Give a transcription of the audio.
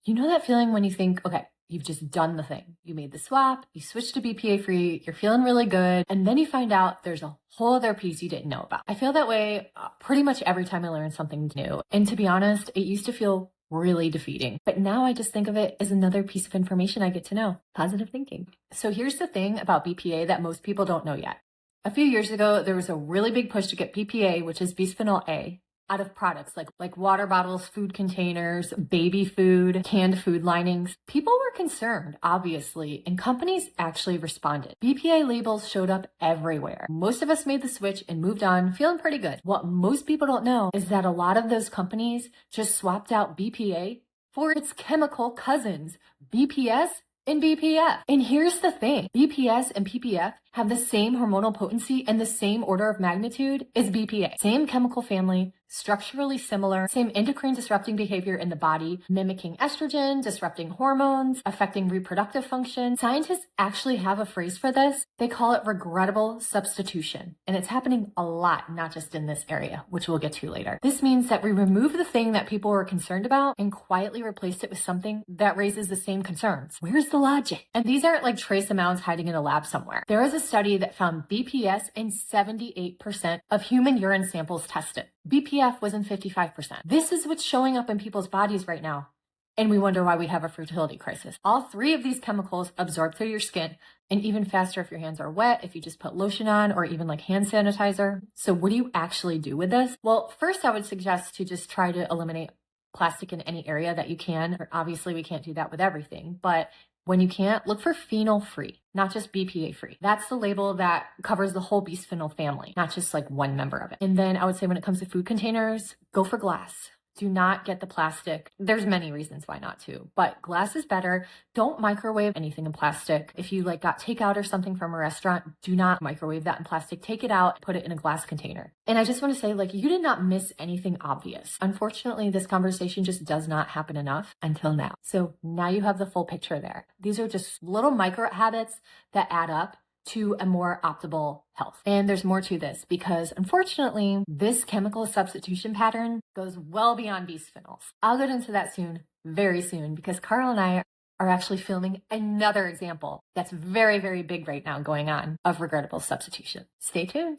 You know that feeling when you think, okay, you've just done the thing. You made the swap, you switched to BPA-free, you're feeling really good, and then you find out there's a whole other piece you didn't know about. I feel that way pretty much every time I learn something new. And to be honest, it used to feel really defeating. But now I just think of it as another piece of information I get to know. Positive thinking. So here's the thing about BPA that most people don't know yet. A few years ago, there was a really big push to get BPA, which is bisphenol A, out of products like water bottles, food containers, baby food, canned food linings. People were concerned, obviously, and companies actually responded. BPA labels showed up everywhere. Most of us made the switch and moved on, feeling pretty good. What most people don't know is that a lot of those companies just swapped out BPA for its chemical cousins, BPS and BPF. And here's the thing, BPS and PPF have the same hormonal potency and the same order of magnitude as BPA. Same chemical family, structurally similar, same endocrine disrupting behavior in the body, mimicking estrogen, disrupting hormones, affecting reproductive function. Scientists actually have a phrase for this. They call it regrettable substitution. And it's happening a lot, not just in this area, which we'll get to later. This means that we remove the thing that people were concerned about and quietly replace it with something that raises the same concerns. Where's the logic? And these aren't like trace amounts hiding in a lab somewhere. There is a study that found BPS in 78% of human urine samples tested. BPF was in 55%. This is what's showing up in people's bodies right now. And we wonder why we have a fertility crisis. All three of these chemicals absorb through your skin, and even faster if your hands are wet, if you just put lotion on, or even like hand sanitizer. So what do you actually do with this? Well, first I would suggest to just try to eliminate plastic in any area that you can. Obviously, we can't do that with everything, but when you can't, look for phenol-free, not just BPA-free. That's the label that covers the whole bisphenol family, not just like one member of it. And then I would say when it comes to food containers, go for glass. Do not get the plastic. There's many reasons why not to, but glass is better. Don't microwave anything in plastic. If you like got takeout or something from a restaurant, do not microwave that in plastic. Take it out, put it in a glass container. And I just want to say, like, you did not miss anything obvious. Unfortunately, this conversation just does not happen enough until now. So now you have the full picture there. These are just little micro habits that add up to a more optimal health. And there's more to this because unfortunately, this chemical substitution pattern goes well beyond bisphenols. I'll get into that soon, very soon, because Carl and I are actually filming another example that's very, very big right now going on of regrettable substitution. Stay tuned.